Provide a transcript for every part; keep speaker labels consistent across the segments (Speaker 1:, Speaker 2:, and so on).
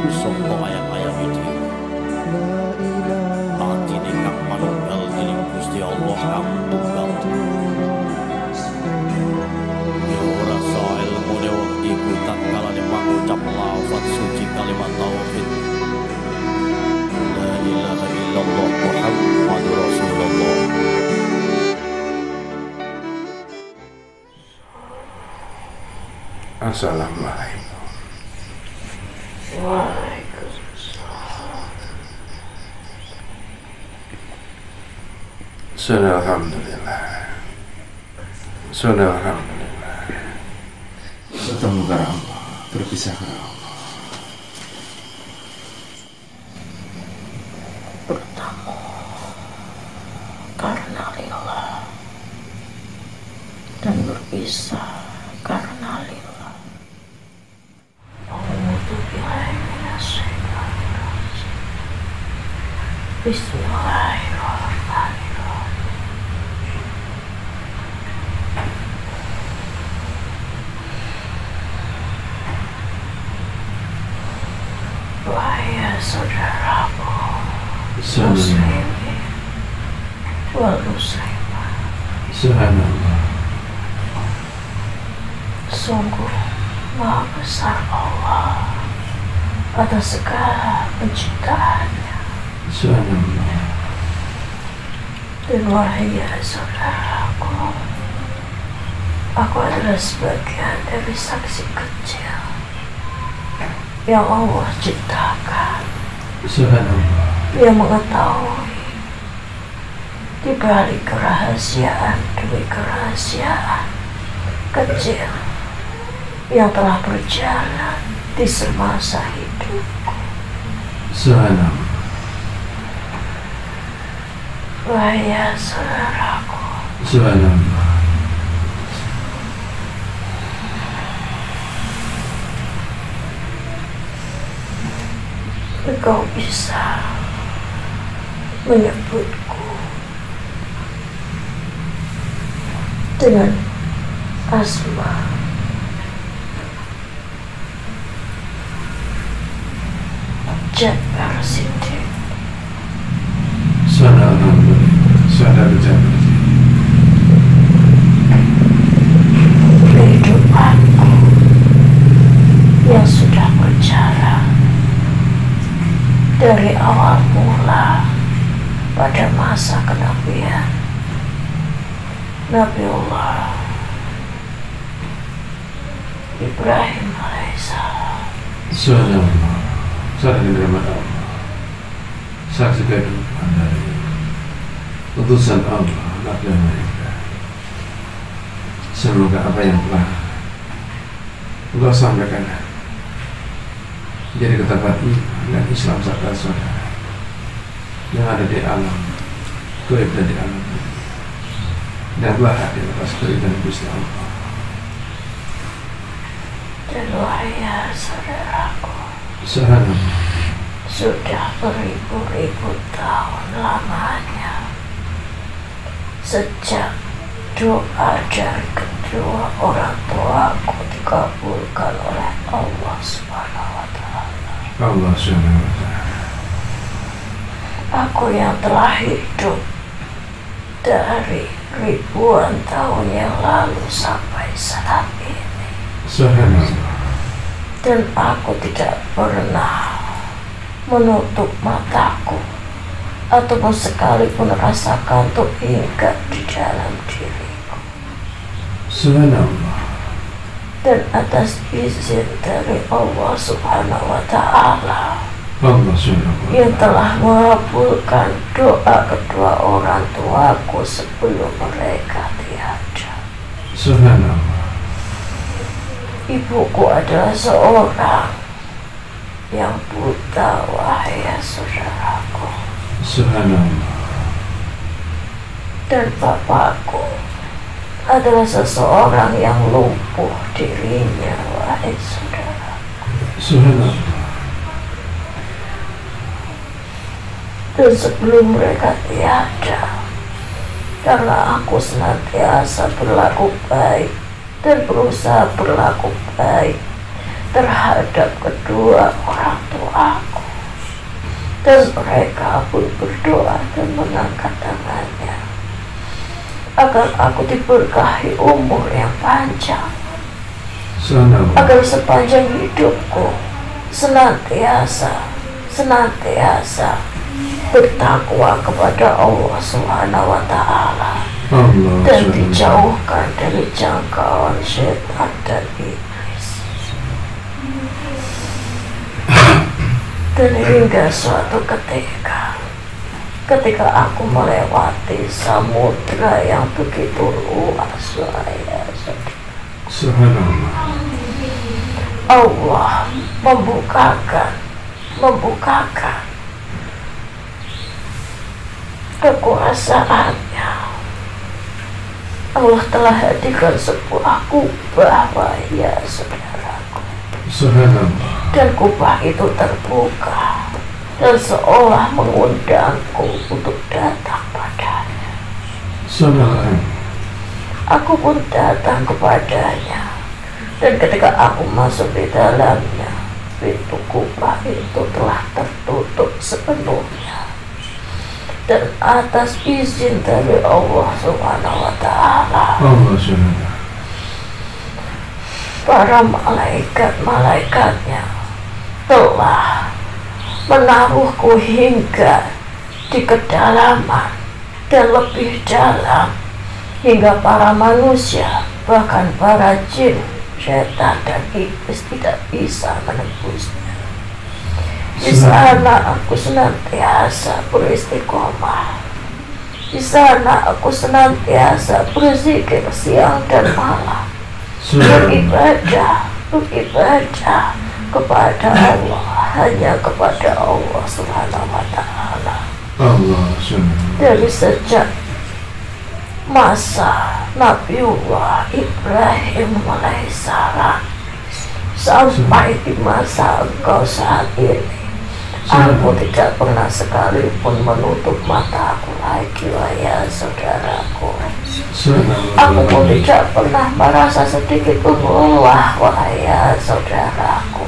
Speaker 1: sangka ayam-ayam iki. Atine kang manunggal dening Gusti Allah kang tunggal. Ya ora sae ilmune wong iku tatkala mangucap lafaz suci kalimat tauhid. La ilaha illallah Muhammadur Rasulullah.
Speaker 2: Assalamualaikum.
Speaker 3: Waalaikumsalam.
Speaker 2: Alhamdulillah. Alhamdulillah. Bertemu karena Allah, berpisah karena Allah.
Speaker 3: Bertemu karena lillah dan berpisah karena lillah. Bismillahirrahmanirrahim. Wahai saudaraku muslimin wal muslimat,
Speaker 2: Subhanallah.
Speaker 3: sungguh Maha besar Allah atas segala penciptaannya.
Speaker 2: Subhanallah.
Speaker 3: Dan wahai saudaraku, aku adalah sebagian dari saksi kecil yang Allah ciptakan,
Speaker 2: Subhanallah.
Speaker 3: yang mengetahui di balik kerahasiaan demi kerahasiaan kecil yang telah berjalan di semasa hidupku.
Speaker 2: Subhanallah.
Speaker 3: Wahai saudaraku,
Speaker 2: Subhanallah.
Speaker 3: engkau bisa menyebutku dengan asma Jabbar Siddiq.
Speaker 2: Subhanallah. Saudara Jabbar.
Speaker 3: Kehidupanku yang sudah berjalan dari awal mula pada masa kenabian Nabiullah Ibrahim alaihissalam.
Speaker 2: Subhanallah. Saudara yang dirahmati Allah, saksi kehidupan dari putusan Allah, Nabi mereka. Semoga apa yang telah Allah sampaikan jadi ketaatan dan Islam serta saudara yang ada di alam gaib dan di alam dan telah hadir atas keridhaan Gusti Allah.
Speaker 3: Dan wahai saudaraku,
Speaker 2: Subhanallah.
Speaker 3: sudah beribu-ribu tahun lamanya sejak doa dari kedua orang tuaku dikabulkan oleh Allah Subhanahu wa Ta'ala.
Speaker 2: Allah Subhanahu wa Ta'ala.
Speaker 3: Aku yang telah hidup dari ribuan tahun yang lalu sampai saat ini,
Speaker 2: Subhanallah.
Speaker 3: dan aku tidak pernah menutup mataku ataupun sekalipun rasa kantuk hingga di dalam diriku.
Speaker 2: Subhanallah.
Speaker 3: Dan atas izin dari Allah Subhanahu wa Ta'ala
Speaker 2: Allah Subhanahu wa
Speaker 3: yang
Speaker 2: Ta'ala.
Speaker 3: telah mengabulkan doa kedua orang tuaku sebelum mereka tiada.
Speaker 2: Subhanallah.
Speaker 3: Ibuku adalah seorang yang buta, wahai saudaraku.
Speaker 2: Subhanallah.
Speaker 3: Dan bapakku adalah seseorang yang lumpuh dirinya, wahai saudaraku.
Speaker 2: Subhanallah.
Speaker 3: Dan sebelum mereka tiada, karena aku senantiasa berlaku baik dan berusaha berlaku baik terhadap kedua orang tuaku. Dan mereka pun berdoa dan mengangkat tangannya agar aku diberkahi umur yang panjang, agar sepanjang hidupku senantiasa bertakwa kepada Allah Subhanahu wa Ta'ala dan dijauhkan dari jangkauan setan dan iblis. Dan hingga suatu ketika aku melewati samudra yang begitu luas, Allah membukakan kekuasaannya. Allah telah hadirkan sebuah kubah, ya saudaraku. Dan kubah itu terbuka dan seolah mengundangku untuk datang padanya. Aku pun datang kepadanya, dan ketika aku masuk di dalamnya, pintu kubah itu telah tertutup sepenuhnya. Dan atas izin dari Allah Subhanahu wa Ta'ala, para malaikat-malaikatnya telah menaruhku hingga di kedalaman dan lebih dalam, hingga para manusia, bahkan para jin, setan dan iblis tidak bisa menembusnya. Di sana aku senantiasa beristiqomah. Di sana aku senantiasa berzikir siang dan malam, beribadah kepada Allah, hanya kepada Allah Subhanahu wa Ta'ala. Dari sejak masa Nabiullah Ibrahim alaihissalam sampai di masa engkau saat ini, aku tidak pernah sekalipun menutup mata aku lagi, wahai saudaraku. Aku pun tidak pernah merasa sedikit pun lelah, wahai saudaraku.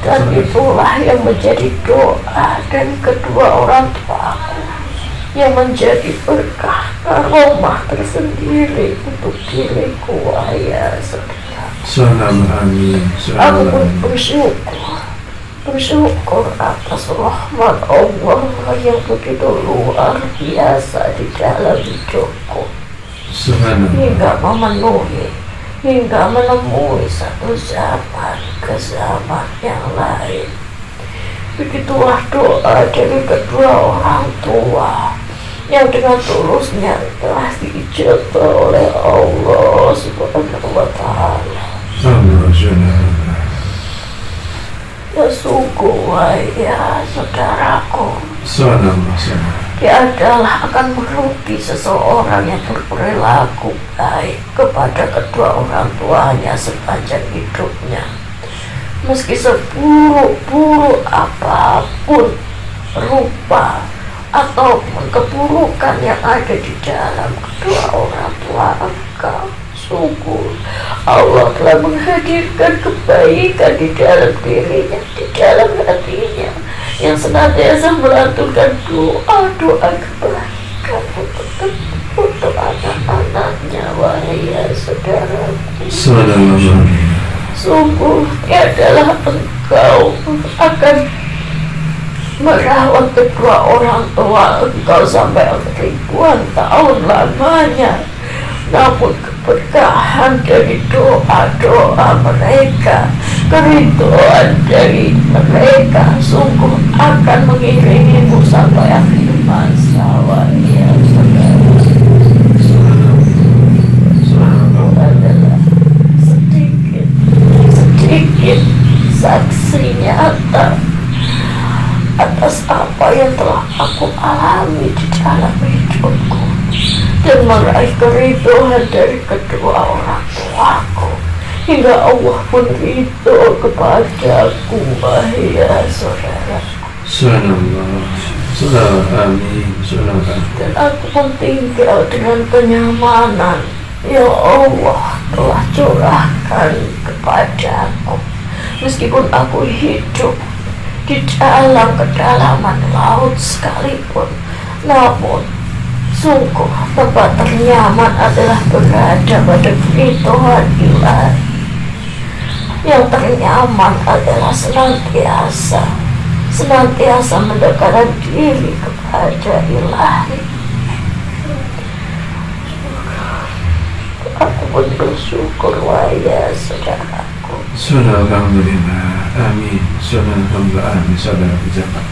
Speaker 3: Dan itulah yang menjadi doa dari kedua orang tuaku, yang menjadi berkah karomah tersendiri untuk diriku, wahai saudaraku. Aku pun bersyukur atas rahmat Allah yang begitu luar biasa di dalam hidupku, hingga menemui satu zaman ke zaman yang lain. Begitulah doa dari kedua orang tua yang dengan tulusnya telah diijabah oleh Allah Subhanahu wa Ta'ala. Ya sungguh, ya saudaraku, tiadalah akan merugi seseorang yang berperilaku baik kepada kedua orang tuanya sepanjang hidupnya, meski seburuk-buruk apapun rupa ataupun keburukan yang ada di dalam kedua orang tua engkau. Sungguh Allah telah menghadirkan kebaikan di dalam dirinya, di dalam hatinya, yang senantiasa melantunkan doa-doa kebaikan untuk anak-anaknya, wahai saudaraku. Sungguh tiadalah engkau akan merawat kedua orang tua engkau sampai ribuan tahun lamanya, namun keberkahan dari doa-doa mereka, keridhaan dari mereka sungguh akan mengiringimu sampai akhir masa, wahai saudara. Sungguh adalah sedikit saksi nyata atas apa yang telah aku alami di dalam hidupku, dan meraih keridhaan dari kedua orang tuaku, hingga Allah pun ridho kepadaku, wahai saudara. Dan aku pun tinggal dengan kenyamanan yang Allah telah curahkan kepadaku Meskipun aku hidup di dalam kedalaman laut sekalipun, namun sungguh tempat ternyaman adalah berada pada Tuhan ilahi. Yang ternyaman adalah senantiasa mendekatkan diri kepada ilahi. Aku pun bersyukur, wahai saudaraku.
Speaker 2: Saudara alhamdulillah, amin. Saudara alhamdulillah, amin. Saudara pejabat.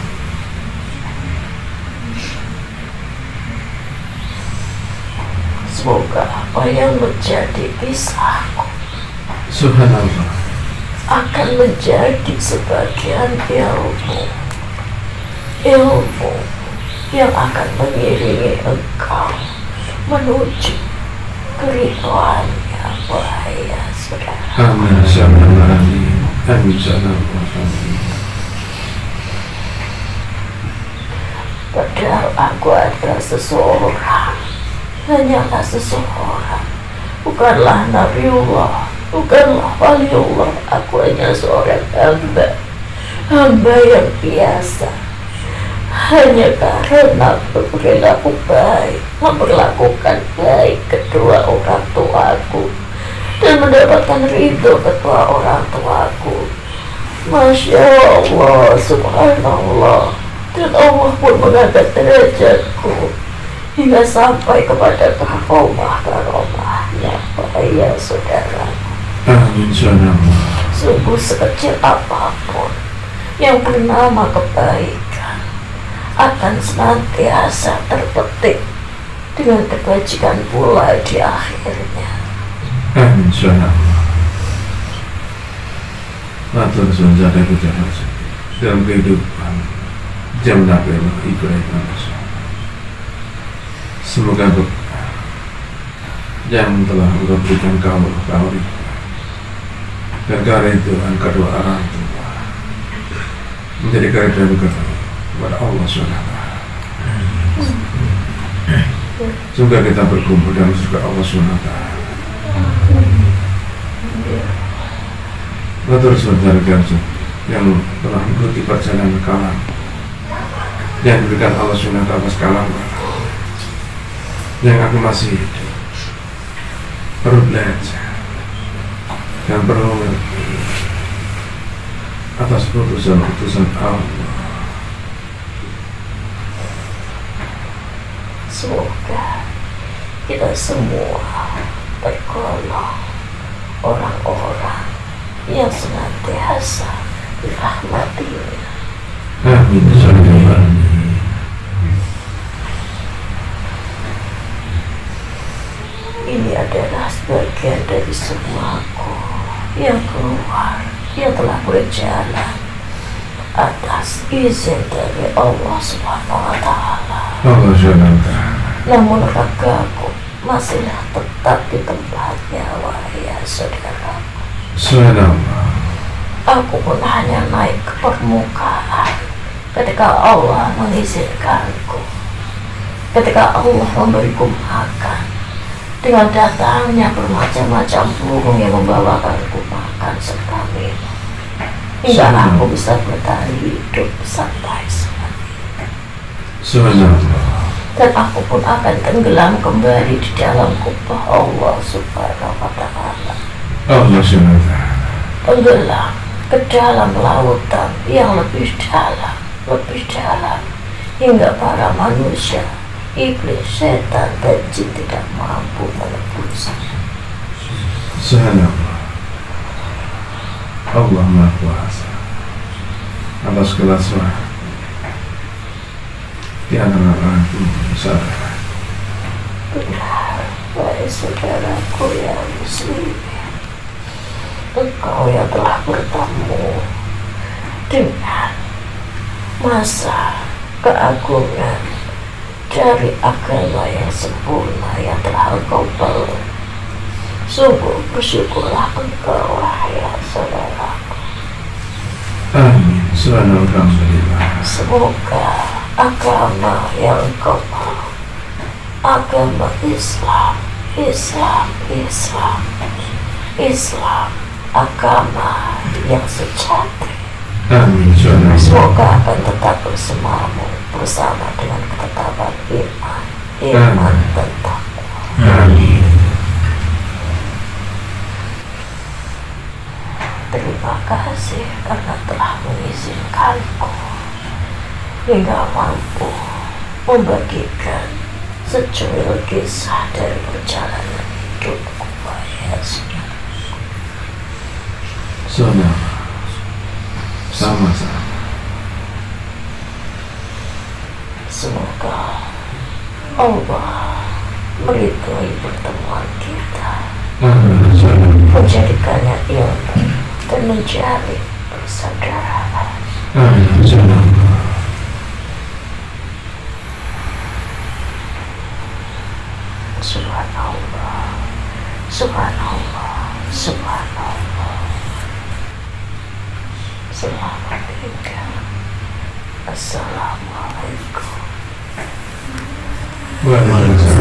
Speaker 3: Semoga apa yang menjadi kisahku
Speaker 2: Subhanallah,
Speaker 3: akan menjadi sebagian ilmu yang akan mengiringi engkau menuju keridhaannya, wahai saudara.
Speaker 2: amin. Saudara amin. Amin. Saudara amin.
Speaker 3: Padahal aku adalah seseorang, hanyalah seseorang, bukanlah Nabiullah, bukanlah waliullah. Aku hanya seorang hamba yang biasa. Hanya karena berperilaku baik, memperlakukan baik kedua orang tuaku, dan mendapatkan ridho kedua orang tuaku. Masya Allah, subhanallah. Dan Allah pun mengangkat derajatku hingga sampai kepada karomahnya, wahai saudara.
Speaker 2: Amin. Saudara.
Speaker 3: Sungguh sekecil apapun yang bernama kebaikan akan senantiasa terpetik dengan kebajikan pula di akhirnya.
Speaker 2: Amin. Saudara. Matur suwun saudara pejabat dalam kehidupan jam Nabi Ibrahim. Semoga berkah yang telah Engkau berikan kau dan keridhaan kedua orang tua menjadi keridhaan kepada Allah SWT. Semoga kita berkumpul dalam surga Allah SWT. Matur saudara yang telah mengikuti perjalanan kalam yang diberikan Allah SWT atas kalam yang aku masih hidup, perlu belajar dan perlu mengerti atas putusan Allah.
Speaker 3: Semoga kita semua tergolong orang-orang yang senantiasa dirahmatinya.
Speaker 2: Amin. Saudara.
Speaker 3: Ini adalah sebagian dari semuaku yang keluar, yang telah berjalan atas izin dari Allah Subhanahu wa Ta'ala.
Speaker 2: Allah SWT.
Speaker 3: Namun ragaku masih tetap di tempatnya, wahai saudara.
Speaker 2: Subhanallah.
Speaker 3: Aku pun hanya naik ke permukaan ketika Allah mengizinkanku, ketika Allah memberiku makan. Dengan datangnya bermacam-macam burung yang membawakanku makan serta minum, hingga aku bisa bertahan hidup sampai saat ini.
Speaker 2: Subhanallah.
Speaker 3: Dan aku pun akan tenggelam kembali di dalam kubah Allah Subhanahu wa Ta'ala.
Speaker 2: Allah SWT.
Speaker 3: Tenggelam ke dalam lautan yang lebih dalam, hingga para manusia, iblis, setan, dan jin tidak mampu menembusnya.
Speaker 2: Subhanallah. Allah Maha Kuasa atas segala sesuatu di antara orang saudara.
Speaker 3: Benar, wahai saudaraku yang muslim, engkau yang telah bertemu dengan masa keagungan dari agama yang sempurna yang telah engkau peluk. Sungguh bersyukurlah engkau, wahai saudaraku.
Speaker 2: Amin. Alhamdulillah.
Speaker 3: Semoga agama yang engkau peluk, agama Islam agama yang sejati.
Speaker 2: Amin.
Speaker 3: Semoga akan tetap bersamamu bersama dengan ketetapan iman dan takwa.
Speaker 2: Amin.
Speaker 3: Terima kasih karena telah mengizinkanku hingga mampu membagikan secuil kisah dari perjalanan hidupku, Pak Yesus.
Speaker 2: Sama-sama.
Speaker 3: Semoga Allah meridhoi pertemuan kita, menjadikannya ilmu dan menjalin persaudaraan. Subhanallah, subhanallah, subhanallah. Selamat tinggal. Assalamualaikum.
Speaker 2: Waalaikumsalam.